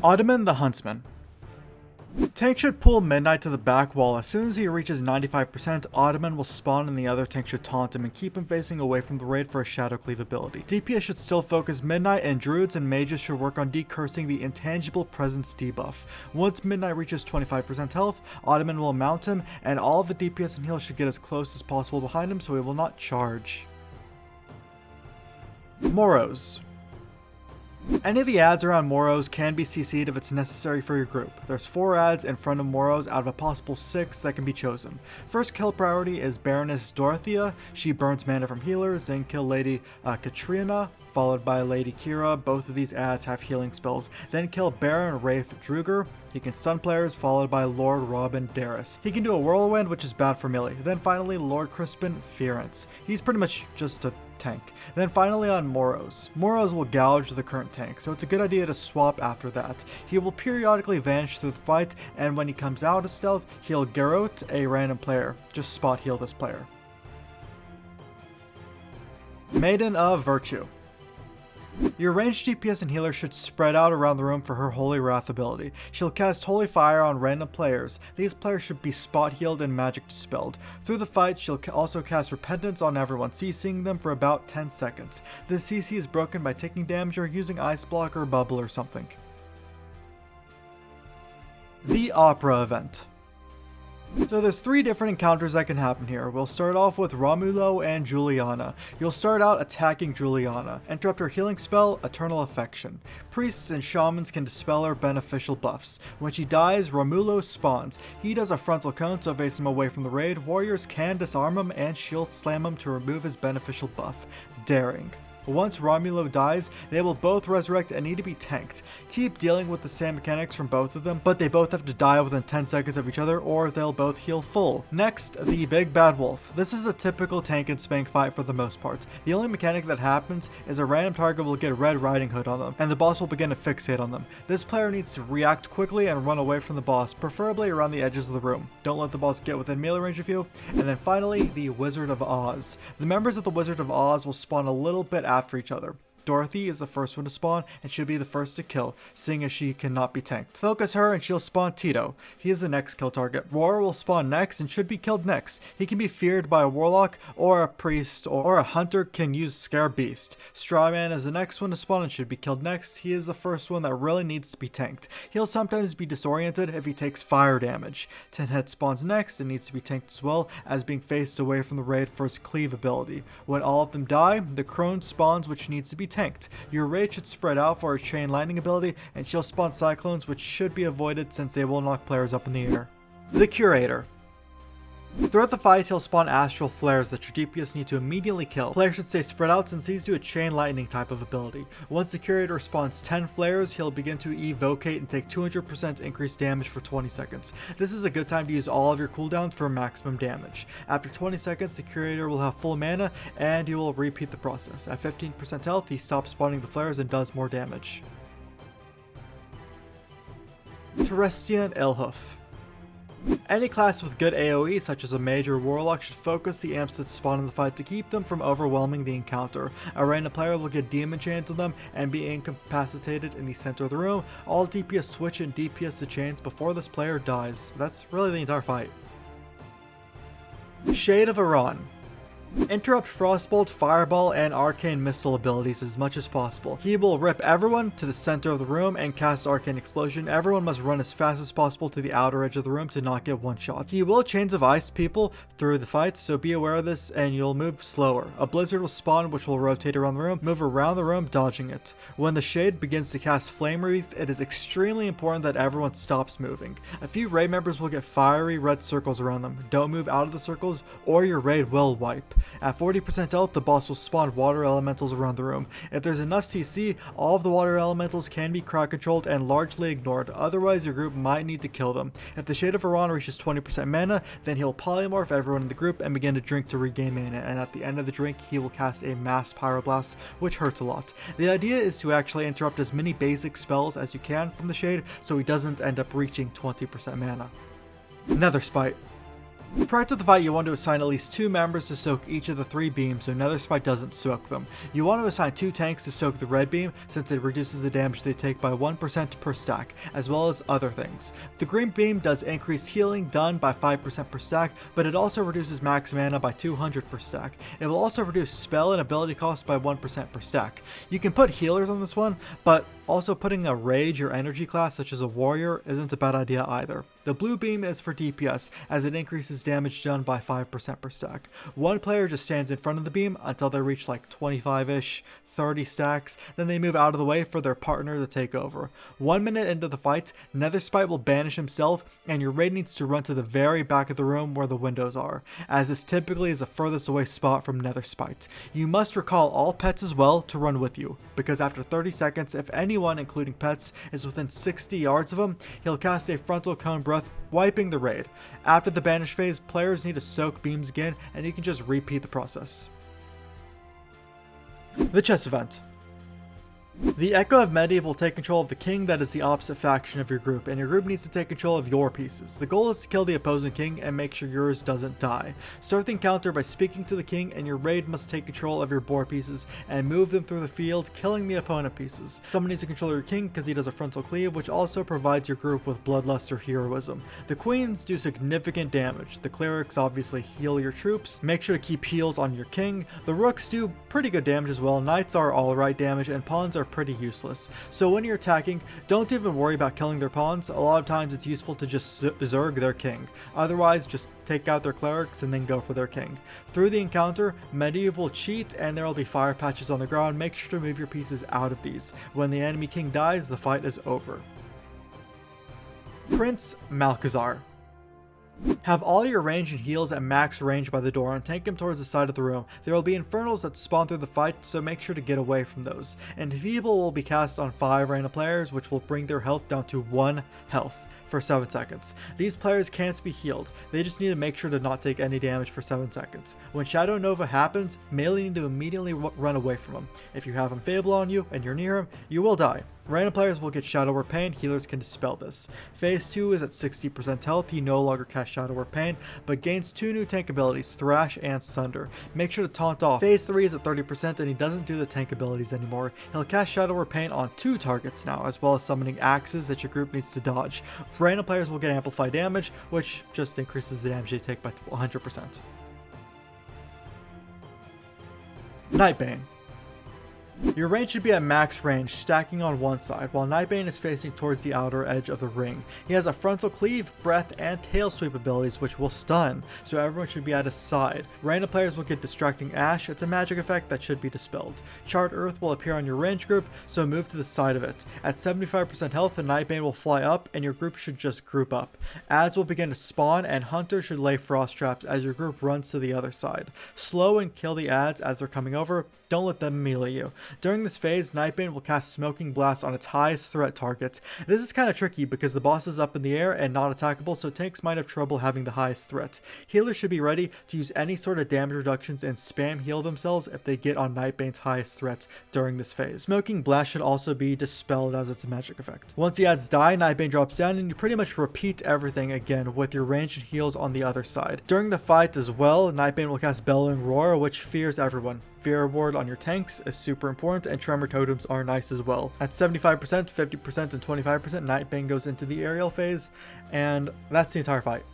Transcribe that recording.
Attumen the Huntsman. Tank should pull Midnight to the back wall. As soon as he reaches 95%, Attumen will spawn and the other tank should taunt him and keep him facing away from the raid for a Shadow Cleave ability. DPS should still focus Midnight, and Druids and Mages should work on decursing the Intangible Presence debuff. Once Midnight reaches 25% health, Attumen will mount him, and all of the DPS and heals should get as close as possible behind him so he will not charge. Moroes. Any of the ads around Moroes can be CC'd if it's necessary for your group. There's 4 ads in front of Moroes out of a possible 6 that can be chosen. First kill priority is Baroness Dorothea. She burns mana from healers. Then kill Lady Katrina, followed by Lady Kira. Both of these ads have healing spells. Then kill Baron Rafe Druger. He can stun players, followed by Lord Robin Darris. He can do a Whirlwind, which is bad for melee. Then finally Lord Crispin Fearance. He's pretty much just a tank. Then finally on Moroes. Moroes will gouge the current tank, so it's a good idea to swap after that. He will periodically vanish through the fight, and when he comes out of stealth, he'll garrote a random player. Just spot heal this player. Maiden of Virtue. Your ranged DPS and healer should spread out around the room for her Holy Wrath ability. She'll cast Holy Fire on random players. These players should be spot healed and magic dispelled. Through the fight, she'll also cast Repentance on everyone, CCing them for about 10 seconds. This CC is broken by taking damage or using Ice Block or Bubble or something. The Opera event. So there's 3 different encounters that can happen here. We'll start off with Romulo and Juliana. You'll start out attacking Juliana. Interrupt her healing spell, Eternal Affection. Priests and shamans can dispel her beneficial buffs. When she dies, Romulo spawns. He does a frontal cone to face him away from the raid. Warriors can disarm him and shield slam him to remove his beneficial buff. Daring. Once Romulo dies, they will both resurrect and need to be tanked. Keep dealing with the same mechanics from both of them, but they both have to die within 10 seconds of each other or they'll both heal full. Next, the Big Bad Wolf. This is a typical tank and spank fight for the most part. The only mechanic that happens is a random target will get Red Riding Hood on them, and the boss will begin to fixate on them. This player needs to react quickly and run away from the boss, preferably around the edges of the room. Don't let the boss get within melee range of you. And then finally, the Wizard of Oz. The members of the Wizard of Oz will spawn a little bit after each other. Dorothy is the first one to spawn and should be the first to kill, seeing as she cannot be tanked. Focus her and she'll spawn Tito. He is the next kill target. Roar will spawn next and should be killed next. He can be feared by a warlock or a priest, or a hunter can use Scare Beast. Strawman is the next one to spawn and should be killed next. He is the first one that really needs to be tanked. He'll sometimes be disoriented if he takes fire damage. Tin Head spawns next and needs to be tanked as well, as being faced away from the raid for his cleave ability. When all of them die, the crone spawns, which needs to be tanked. Your raid should spread out for her chain lightning ability, and she'll spawn cyclones, which should be avoided since they will knock players up in the air. The Curator. Throughout the fight, he'll spawn astral flares that your DPS need to immediately kill. Players should stay spread out since these do a chain lightning type of ability. Once the Curator spawns 10 flares, he'll begin to evocate and take 200% increased damage for 20 seconds. This is a good time to use all of your cooldowns for maximum damage. After 20 seconds, the Curator will have full mana and you will repeat the process. At 15% health, he stops spawning the flares and does more damage. Terestian Illhoof. Any class with good AoE, such as a mage or warlock, should focus the amps that spawn in the fight to keep them from overwhelming the encounter. A random player will get demon chains on them and be incapacitated in the center of the room. All DPS switch and DPS the chains before this player dies. That's really the entire fight. Shade of Aran. Interrupt Frostbolt, Fireball, and Arcane Missile abilities as much as possible. He will rip everyone to the center of the room and cast Arcane Explosion. Everyone must run as fast as possible to the outer edge of the room to not get one shot. He will Chains of Ice people through the fight, so be aware of this and you'll move slower. A Blizzard will spawn which will rotate around the room. Move around the room, dodging it. When the Shade begins to cast Flame Wreath, it is extremely important that everyone stops moving. A few raid members will get fiery red circles around them. Don't move out of the circles or your raid will wipe. At 40% health, the boss will spawn water elementals around the room. If there's enough CC, all of the water elementals can be crowd controlled and largely ignored, otherwise your group might need to kill them. If the Shade of Aran reaches 20% mana, then he'll polymorph everyone in the group and begin to drink to regain mana, and at the end of the drink he will cast a mass pyroblast, which hurts a lot. The idea is to actually interrupt as many basic spells as you can from the Shade so he doesn't end up reaching 20% mana. Netherspite. Prior to the fight, you want to assign at least 2 members to soak each of the 3 beams so Netherspite doesn't soak them. You want to assign 2 tanks to soak the red beam since it reduces the damage they take by 1% per stack, as well as other things. The green beam does increased healing done by 5% per stack, but it also reduces max mana by 200 per stack. It will also reduce spell and ability cost by 1% per stack. You can put healers on this one, but also putting a rage or energy class such as a warrior isn't a bad idea either. The blue beam is for DPS as it increases damage done by 5% per stack. One player just stands in front of the beam until they reach like 25-ish, 30 stacks, then they move out of the way for their partner to take over. 1 minute into the fight, Netherspite will banish himself and your raid needs to run to the very back of the room where the windows are, as this typically is the furthest away spot from Netherspite. You must recall all pets as well to run with you, because after 30 seconds, if anyone, including pets, is within 60 yards of him, he'll cast a frontal cone breath, wiping the raid. After the banish phase, players need to soak beams again, and you can just repeat the process. The chess event. The Echo of Medivh will take control of the king that is the opposite faction of your group, and your group needs to take control of your pieces. The goal is to kill the opposing king and make sure yours doesn't die. Start the encounter by speaking to the king, and your raid must take control of your board pieces and move them through the field, killing the opponent pieces. Someone needs to control your king because he does a frontal cleave, which also provides your group with bloodlust or heroism. The queens do significant damage. The clerics obviously heal your troops. Make sure to keep heals on your king. The rooks do pretty good damage as well. Knights are alright damage, and pawns are pretty useless. So when you're attacking, don't even worry about killing their pawns. A lot of times it's useful to just zerg their king. Otherwise, just take out their clerics and then go for their king. Through the encounter, Medivh will cheat and there will be fire patches on the ground. Make sure to move your pieces out of these. When the enemy king dies, the fight is over. Prince Malchezaar. Have all your range and heals at max range by the door and tank him towards the side of the room. There will be infernals that spawn through the fight, so make sure to get away from those. And Enfeeble will be cast on 5 random players, which will bring their health down to 1 health for 7 seconds. These players can't be healed, they just need to make sure to not take any damage for 7 seconds. When Shadow Nova happens, melee need to immediately run away from him. If you have Enfeeble on you and you're near him, you will die. Random players will get Shadow or Pain, healers can dispel this. Phase 2 is at 60% health, he no longer casts Shadow or Pain, but gains 2 new tank abilities, Thrash and Sunder. Make sure to taunt off. Phase 3 is at 30% and he doesn't do the tank abilities anymore. He'll cast Shadow or Pain on 2 targets now, as well as summoning axes that your group needs to dodge. Random players will get amplified damage, which just increases the damage they take by 100%. Nightbane. Your range should be at max range, stacking on one side, while Nightbane is facing towards the outer edge of the ring. He has a frontal cleave, breath, and tail sweep abilities which will stun, so everyone should be at his side. Random players will get Distracting Ash, it's a magic effect that should be dispelled. Charred Earth will appear on your range group, so move to the side of it. At 75% health, the Nightbane will fly up, and your group should just group up. Adds will begin to spawn, and Hunters should lay frost traps as your group runs to the other side. Slow and kill the adds as they're coming over, don't let them melee you. During this phase, Nightbane will cast Smoking Blast on its highest threat target. This is kind of tricky because the boss is up in the air and not attackable, so tanks might have trouble having the highest threat. Healers should be ready to use any sort of damage reductions and spam heal themselves if they get on Nightbane's highest threat during this phase. Smoking Blast should also be dispelled as it's a magic effect. Once the adds die, Nightbane drops down and you pretty much repeat everything again with your range and heals on the other side. During the fight as well, Nightbane will cast Bellowing Roar, which fears everyone. Fear Ward on your tanks is super important, and Tremor Totems are nice as well. At 75%, 50%, and 25%, Nightbane goes into the aerial phase, and that's the entire fight.